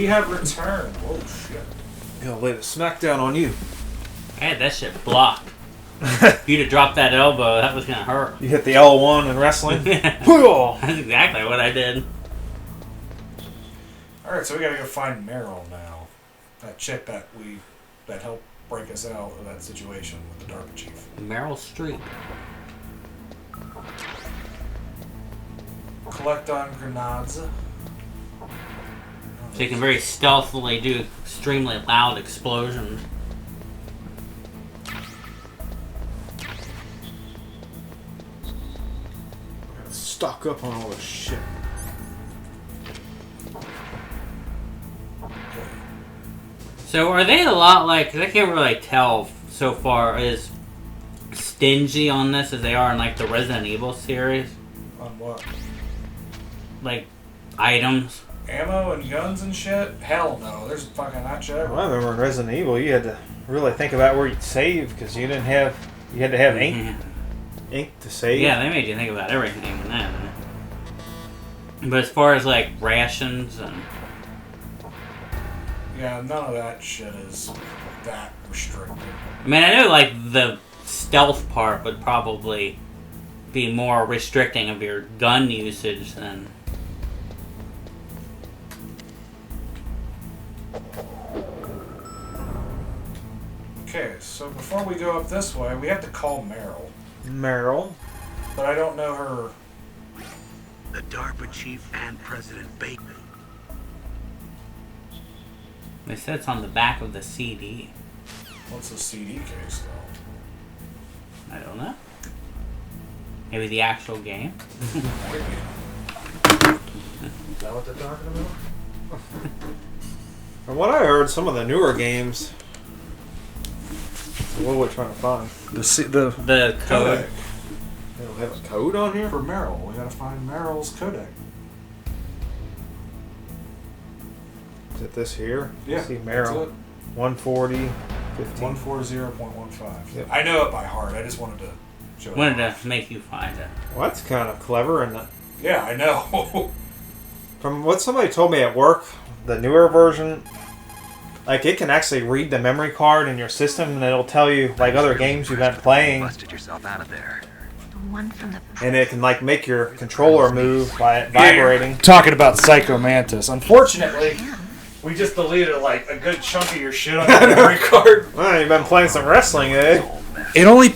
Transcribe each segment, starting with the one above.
have returned. Oh shit. Gonna lay the smackdown on you. I had that shit blocked. If you'd have dropped that elbow, that was gonna hurt. You hit the L1 in wrestling? That's exactly what I did. Alright, so we gotta go find Meryl now. That chick that helped break us out of that situation with the DARPA chief. Meryl Streep. Collect on grenades. So you can very stealthily do extremely loud explosions. Stock up on all this shit. So are they a lot like, cause I can't really tell so far, as stingy on this as they are in like the Resident Evil series? On what? Like, items? Ammo and guns and shit? Hell no, there's fucking that shit. Well, I remember in Resident Evil you had to really think about where you'd save because you had to have ink to save. Yeah, they made you think about everything in that. But as far as like rations and... Yeah, none of that shit is that restricted. I mean, I know like the stealth part would probably be more restricting of your gun usage than... Okay, so before we go up this way, we have to call Meryl. Meryl. But I don't know her... The DARPA chief and President Baker. They said it's on the back of the CD. What's the CD case, though? I don't know. Maybe the actual game? Is that what they're talking about? From what I heard, some of the newer games... So what are we trying to find? The code. They don't have a code on here? For Meryl, we gotta find Meryl's codec. Is it this here? Yeah, See Meryl. 140, 15. 140.15. Yep. I know it by heart. I just wanted to show it. Wanted to make you find it. Well, that's kind of clever, isn't it? Yeah, I know. From what somebody told me at work, the newer version, like it can actually read the memory card in your system, and it'll tell you like other games you've been playing, Busted yourself out of there. The one from the and it can like make your controller move by it vibrating. Talking about Psycho Mantis. Unfortunately, we just deleted like a good chunk of your shit on the memory card. Well, you've been playing some wrestling, eh? It only...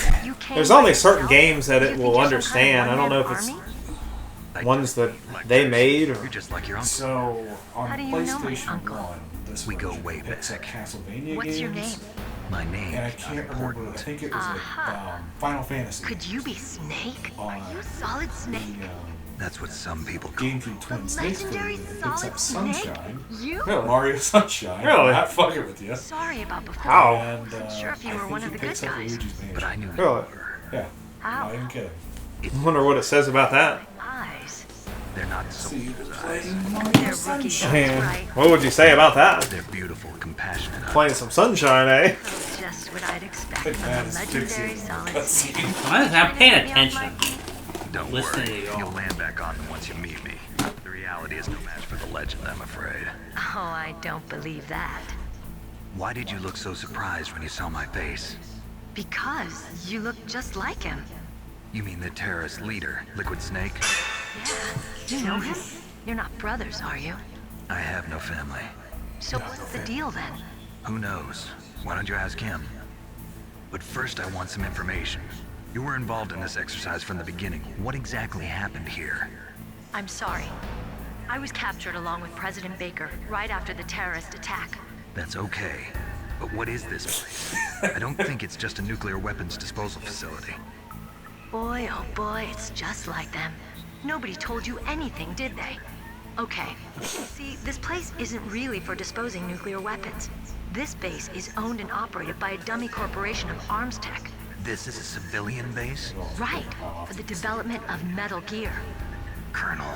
There's only certain games that it will understand. I don't know if it's ones that they made or... You're just like your uncle. So, on How do you know my PlayStation uncle? 1, this We go version way picks back. up Castlevania What's games. your name? My name. And I can't remember. I think it was like Final Fantasy. Could you be Snake? On Are you Solid Snake? the That's what some people call. GameCube Twin Snakes legendary version. It picks up Solid Snake? Sunshine. You? No, Mario Sunshine. Really? I'm not fucking with you. Sorry about before. How? And, Wasn't sure if you I were think one of he the good picks up guys. Luigi's Mansion. But I knew Really? you were. Yeah, How? not even kidding. I wonder what it says about that. Eyes. They're not See, soldiers' eyes. playing Mario They're rookies, Sunshine. that's right. What would you say about that? They're beautiful, compassionate eyes. Playing some Sunshine, eh? That's just what I'd expect Big from man a is legendary fixing Solid the Snake. cutscene. I'm paying attention. Don't Listen worry, to you all. you'll land back on them once you meet me. The reality is no match for the legend, I'm afraid. Oh, I don't believe that. Why did you look so surprised when you saw my face? Because you look just like him. You mean the terrorist leader, Liquid Snake? Yeah. You know him? You're not brothers, are you? I have no family. So what's the deal then? Who knows? Why don't you ask him? But first I want some information. You were involved in this exercise from the beginning. What exactly happened here? I'm sorry. I was captured along with President Baker right after the terrorist attack. That's okay. But what is this place? I don't think it's just a nuclear weapons disposal facility. Boy, oh boy, it's just like them. Nobody told you anything, did they? Okay. See, this place isn't really for disposing nuclear weapons. This base is owned and operated by a dummy corporation of arms tech. This is a civilian base? Right, for the development of Metal Gear. Colonel.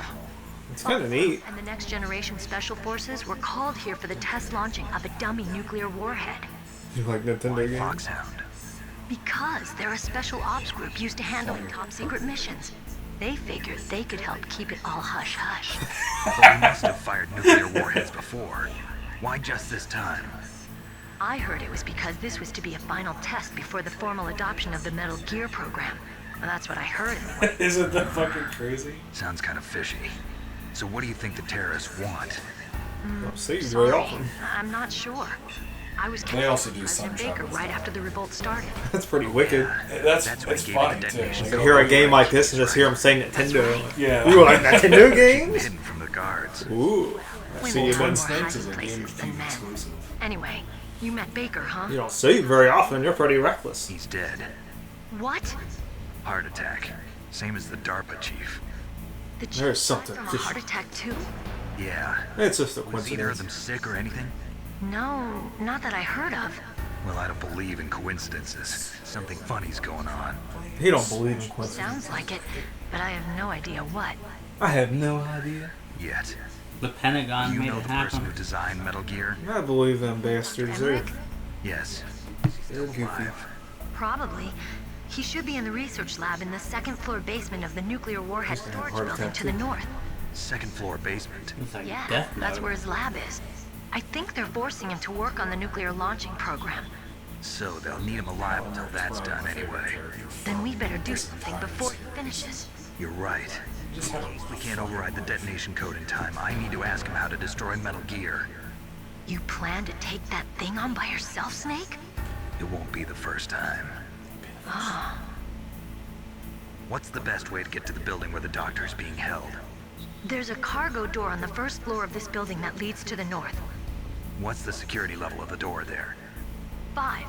It's kind of neat. And the next generation special forces were called here for the test launching of a dummy nuclear warhead. You like Nintendo games? Foxhound. Because they're a special ops group used to handle top secret missions. They figured they could help keep it all hush-hush. But we must have fired nuclear warheads before. Why just this time? I heard it was because this was to be a final test before the formal adoption of the Metal Gear program. Well, that's what I heard anyway. Isn't that fucking crazy? Sounds kind of fishy. So what do you think the terrorists want? Don't see you very Sorry, often. I'm not sure. I was They also do President sunshine Baker and right stuff. after the revolt started. That's pretty wicked. That's That's what it's gave you the funny too. detonation I code. hear a game like this and just hear him saying Nintendo. Yeah. You like Nintendo games? Hidden from the guards. Ooh. We See, won't you've been find more Snakes is a hiding Game places than Cube men. exclusive. Anyway, you met Baker, huh? You don't see it very often. You're pretty reckless. He's dead. What? Heart attack. Same as the DARPA chief. The chief There's died something from a fishy. heart attack too? Yeah. It's just a Was either of coincidence. them sick or anything? No, not that I heard of. Well, I don't believe in coincidences. Something funny's going on. He don't believe in coincidences. Sounds like it, but I have no idea what. I have no idea. Yet. The Pentagon Do you made know it the person happen. who designed Metal Gear? I believe them bastards. They're Yes. goofy. Alive. Probably. He should be in the research lab in the second floor basement of the nuclear warhead Must have storage heart building attack, to the too. north. Second floor basement. It's like Yeah, Death that's Note. where his lab is. I think they're forcing him to work on the nuclear launching program. So they'll need him alive until that's done anyway. Then we better do something before he finishes. You're right. We can't override the detonation code in time. I need to ask him how to destroy Metal Gear. You plan to take that thing on by yourself, Snake? It won't be the first time. What's the best way to get to the building where the doctor is being held? There's a cargo door on the first floor of this building that leads to the north. What's the security level of the door there? 5.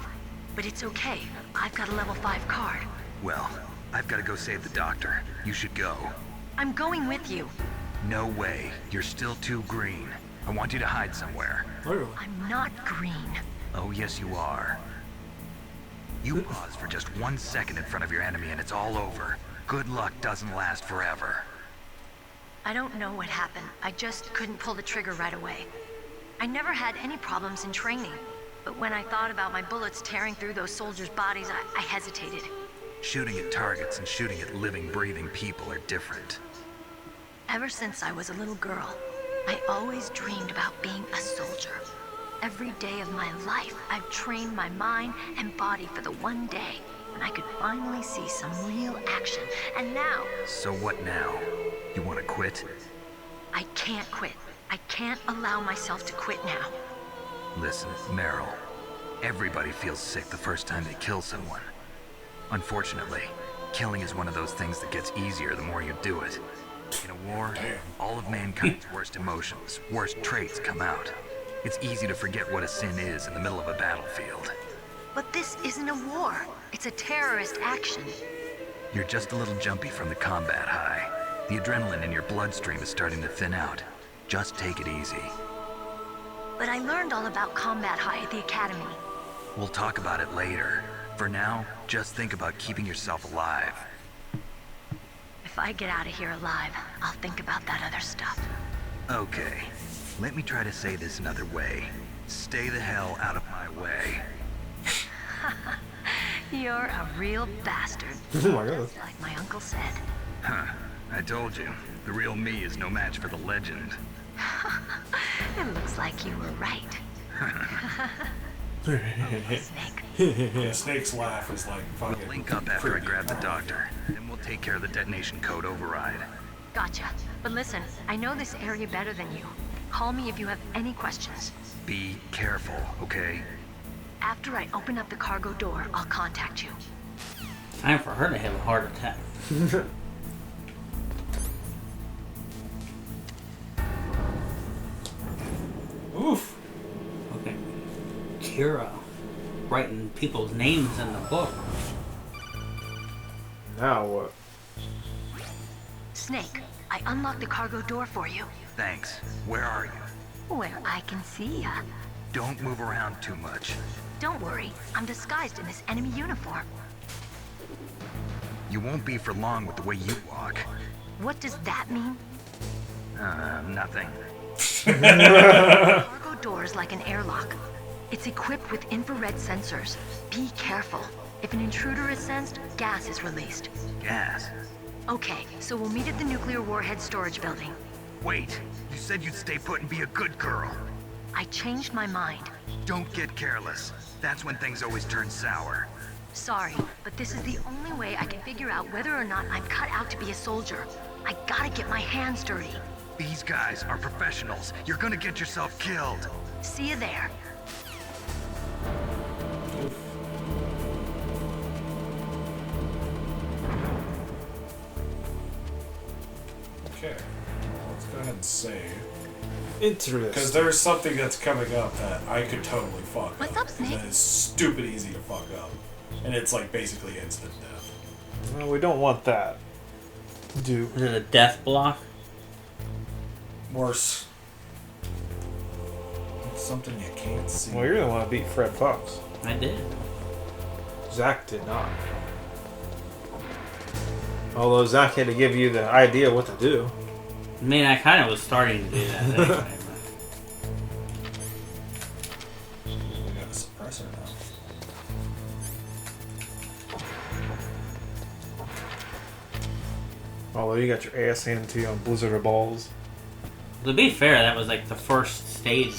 But it's okay. I've got a level 5 card. Well, I've got to go save the doctor. You should go. I'm going with you. No way. You're still too green. I want you to hide somewhere. Really? I'm not green. Oh, yes, you are. You pause for just 1 second in front of your enemy and it's all over. Good luck doesn't last forever. I don't know what happened. I just couldn't pull the trigger right away. I never had any problems in training. But when I thought about my bullets tearing through those soldiers' bodies, I hesitated. Shooting at targets and shooting at living, breathing people are different. Ever since I was a little girl, I always dreamed about being a soldier. Every day of my life, I've trained my mind and body for the one day when I could finally see some real action. And now, So what now? You want to quit? I can't quit. I can't allow myself to quit now. Listen, Meryl. Everybody feels sick the first time they kill someone. Unfortunately, killing is one of those things that gets easier the more you do it. In a war, all of mankind's worst emotions, worst traits come out. It's easy to forget what a sin is in the middle of a battlefield. But this isn't a war. It's a terrorist action. You're just a little jumpy from the combat high. The adrenaline in your bloodstream is starting to thin out. Just take it easy. But I learned all about combat high at the academy. We'll talk about it later. For now, just think about keeping yourself alive. If I get out of here alive, I'll think about that other stuff. Okay, let me try to say this another way. Stay the hell out of my way. You're a real bastard. Oh my god. Like my uncle said. Huh, I told you. The real me is no match for the legend. It looks like you were right. Snake. The snake's laugh is like fucking. Link up after I creepy. grab the doctor. Then we'll take care of the detonation code override. Gotcha. But listen, I know this area better than you. Call me if you have any questions. Be careful, okay? After I open up the cargo door, I'll contact you. Time for her to have a heart attack. Oof. Okay. Kira writing people's names in the book. Now what? Snake, I unlocked the cargo door for you. Thanks. Where are you? Where I can see ya. Don't move around too much. Don't worry, I'm disguised in this enemy uniform. You won't be for long with the way you walk. What does that mean? Nothing. Cargo door is like an airlock. It's equipped with infrared sensors. Be careful. If an intruder is sensed, gas is released. Gas. Okay, so we'll meet at the nuclear warhead storage building. Wait, you said you'd stay put and be a good girl. I changed my mind. Don't get careless. That's when things always turn sour. Sorry, but this is the only way I can figure out whether or not I'm cut out to be a soldier. I gotta get my hands dirty. These guys are professionals. You're gonna get yourself killed. See you there. Okay. Let's go ahead and save. Because Interesting. there's something that's coming up that I could totally fuck What's up. up, Snake? That is stupid easy to fuck up. And it's like basically instant death. Well, we don't want that. Do. Is it a death block? Worse. It's something you can't see. Well, you're the one that beat Fred Fox. I did. Zach did not. Although Zach had to give you the idea what to do. I mean, I kind of was starting to do that anyway. We got a suppressor now. Although you got your ass handed to you on Blizzard of Balls. To be fair, that was like the first stage.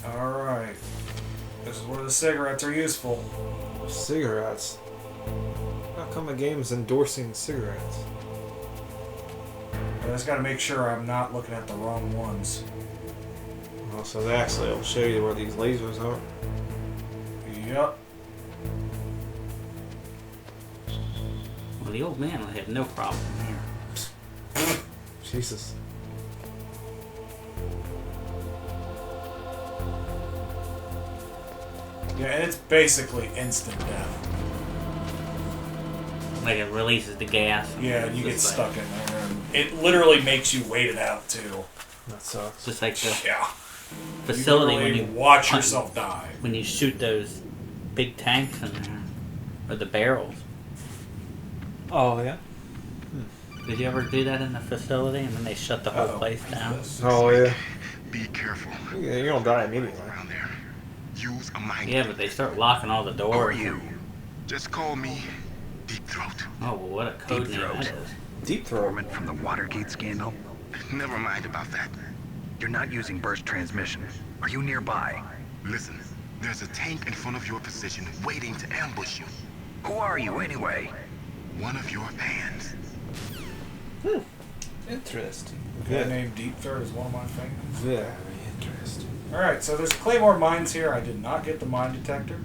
Alright. This is where the cigarettes are useful. Cigarettes. How come a game's endorsing cigarettes? I just gotta make sure I'm not looking at the wrong ones. Oh, so they actually will show you where these lasers are. Yep. Well, the old man will have no problem here. Jesus. Yeah, and it's basically instant death. Like it releases the gas. Yeah, and you get Just stuck in there. And it literally makes you wait it out, too. That sucks. Just like the Yeah. facility you when literally you watch hunt- yourself die. when you shoot those big tanks in there, or the barrels. Oh, yeah? Did you ever do that in the facility, and then they shut the whole Uh-oh. place down? Oh, yeah. Be careful Yeah, you don't die immediately. around there. Use a mind. Yeah, but they start locking all the Who are doors. you? Just call me Deep Throat. Oh, well, what a code Deep name Throat. that is. Deep throat. Foreman from the Watergate scandal. Never mind about that. You're not using burst transmission. Are you nearby? Listen, there's a tank in front of your position waiting to ambush you. Who are you anyway? One of your fans. Interesting. The guy named Deep Throat is one of my favorites. Very interesting. Alright, so there's Claymore mines here. I did not get the mine detector.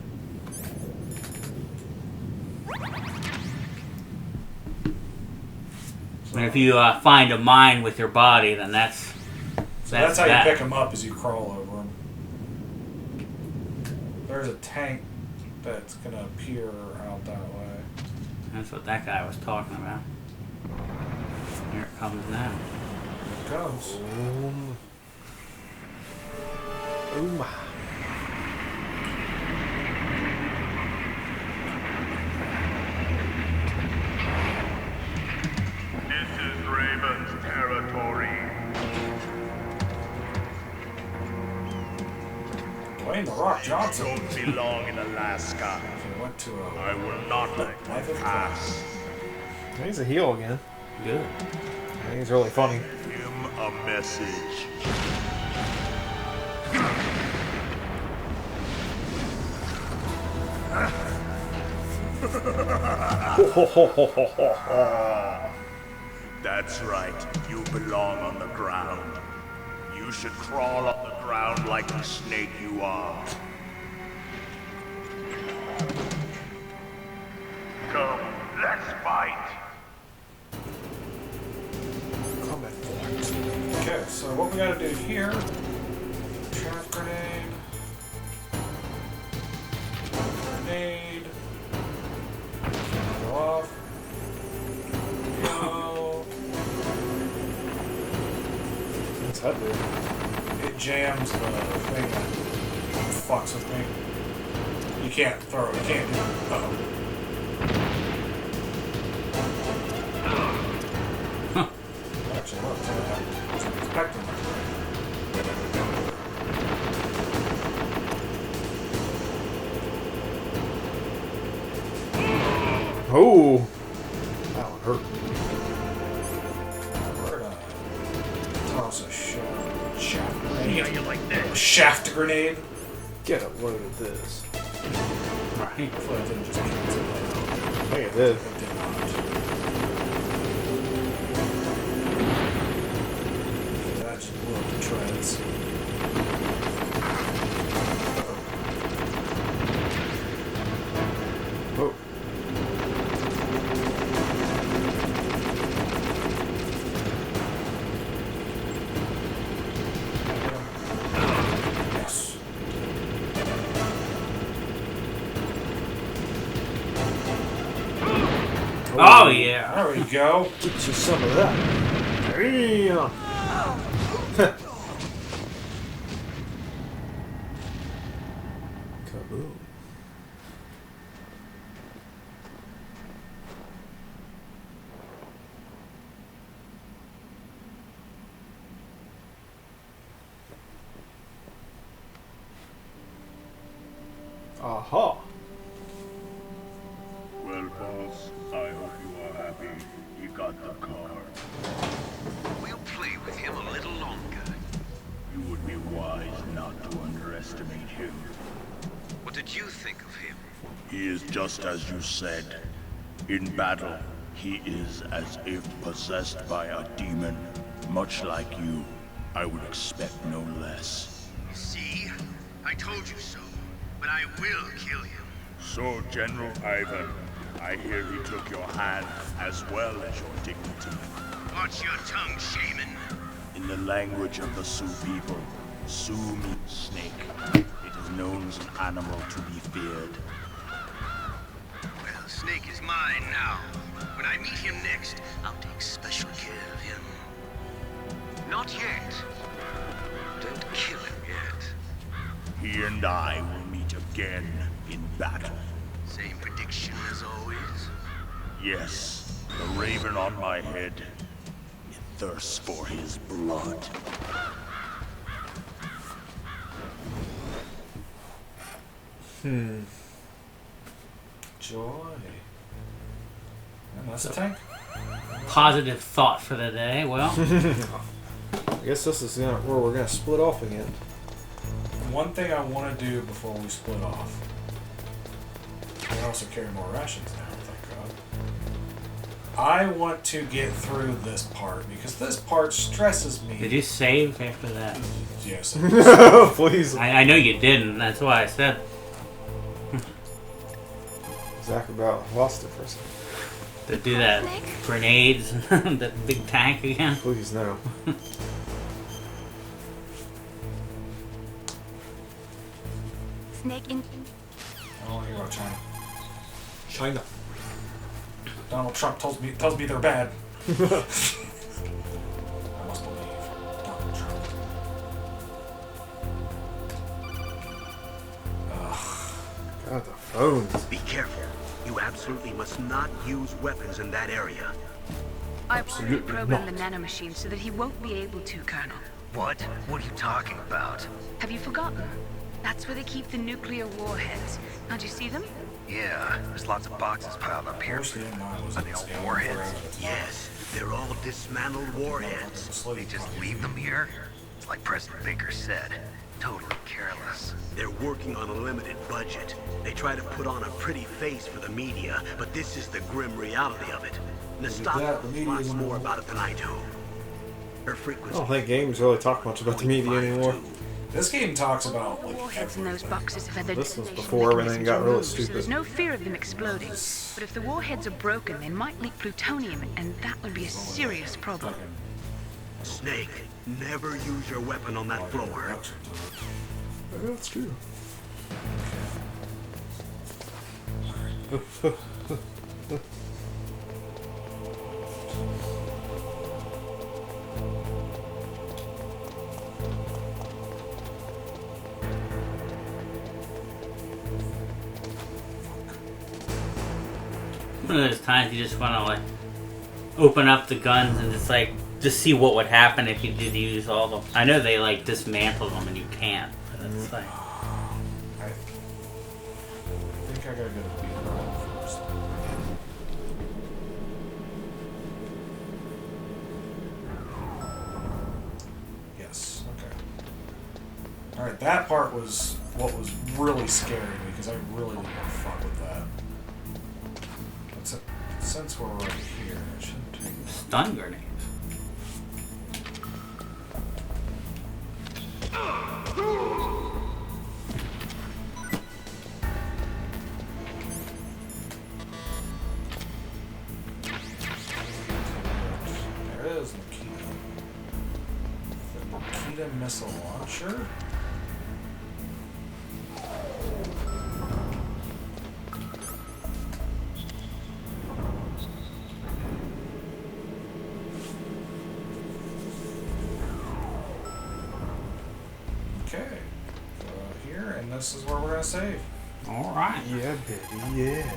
And if you find a mine with your body, then that's So that's how that. you pick them up, as you crawl over them. There's a tank that's going to appear out that way. That's what that guy was talking about. Here it comes now. Here it goes. Oh my. This is Raven's territory. Dwayne The Rock Johnson. Don't belong in Alaska. He went to I a... will not let you Life of pass. He's a heel again. Good. I think he's really funny. Give him a message. That's right. You belong on the ground. You should crawl on the ground like the snake you are. Come, let's fight. Okay, so what we got to do here... Trap grenade. Grenade. Go off. Go. What's that do? It jams the thing that fucks with me. You can't throw it. You can't do it. Uh-oh. Actually, look, I wasn't expecting that. Oh! That one hurt. We're gonna toss a grenade. Get a load of this. Right. Hopefully I didn't just cancel that. I think it did. It did not. That just blew up the treads. Oh. Yes. Oh yeah. There we go. Get you some of that. Damn. Kaboom. Aha. Well, boss, I hope you are happy. You got the car. We'll play with him a little longer. You would be wise not to underestimate him. What did you think of him? He is just as you said. In battle, he is as if possessed by a demon. Much like you, I would expect no less. See? I told you so. But I will kill him. So, General Ivan, I hear he took your hand as well as your dignity. Watch your tongue, shaman. In the language of the Sioux people, Sioux means snake. It is known as an animal to be feared. Well, Snake is mine now. When I meet him next, I'll take special care of him. Not yet. Don't kill him yet. He and I will meet again in battle. Same prediction as always. Yes, the raven on my head. It thirsts for his blood. Joy. And that's a tank. Positive thought for the day. Well, I guess this is where we're gonna split off again. One thing I want to do before we split off. I also carry more rations now, thank God. I want to get through this part because this part stresses me. did you save after that? Yes. Please. I know you didn't. That's why I said. Zach about lost it for a second. To do that grenades, that big tank again. Please no. Snake in. I don't want to hear about China. China. Donald Trump tells me they're bad. I must believe Donald Trump. God, the phones. Be careful. You absolutely must not use weapons in that area. I've already programmed the nanomachine so that he won't be able to, Colonel. What? What are you talking about? Have you forgotten? That's where they keep the nuclear warheads. Can't you see them? Yeah, there's lots of boxes piled up here. Mostly in mine was Are they all warheads? Yes, they're all dismantled warheads. They just leave them here? It's like President Baker said. Totally careless. They're working on a limited budget. They try to put on a pretty face for the media, but this is the grim reality of it. Nostalgia the media lots is more about it than I do. Her I frequency. don't think games really talk much about the media anymore. This game talks All about the like warheads in those boxes have had their This was detonation before everything mechanisms got really removed, stupid. So there's no fear of them exploding. But if the warheads are broken, they might leak plutonium, and that would be a serious problem. Snake, never use your weapon on that floor. Yeah, that's true. One of those times you just want to like open up the guns and just see what would happen if you did use all them. I know they like dismantle them and you can't. But it's like I think I gotta go to beat around first. Yes. Okay. All right. Alright, that part was what was really scaring me, because I really didn't want to fuck with that. But since we're right here, I shouldn't take this. Stun grenades. There is Nikita. The Nikita missile launcher. Okay. Here, and this is where we're gonna save. Alright. Yeah, baby, yeah.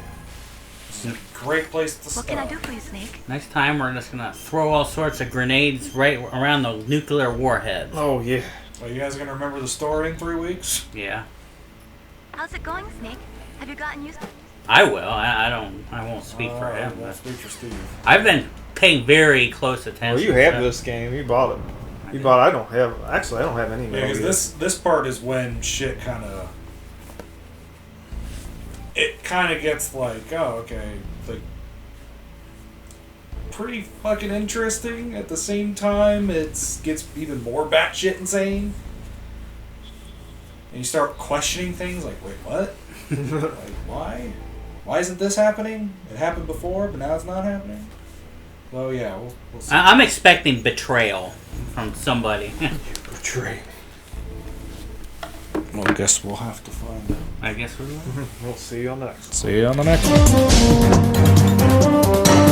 This is a great place to What stop. can I do for you, Snake? Next time we're just gonna throw all sorts of grenades right around the nuclear warheads. Oh, yeah. Well, you guys are gonna remember the story in 3 weeks? Yeah. How's it going, Snake? Have you gotten used to I will. I won't speak for him. I won't But speak for Steve. I've been paying very close attention. Well, you have to- this game. You bought it. You bought it. I don't have... Actually, I don't have any. Yeah, Metal because Gear. this part is when shit kind of... It kind of gets like, oh, okay, like... Pretty fucking interesting. At the same time, it gets even more batshit insane. And you start questioning things like, wait, what? Like, why? Why isn't this happening? It happened before, but now it's not happening? Well, yeah, we'll see. I'm expecting betrayal from somebody. Betray. Well, I guess we'll have to find out. I guess we will. We'll see you on the next. See you on the next one.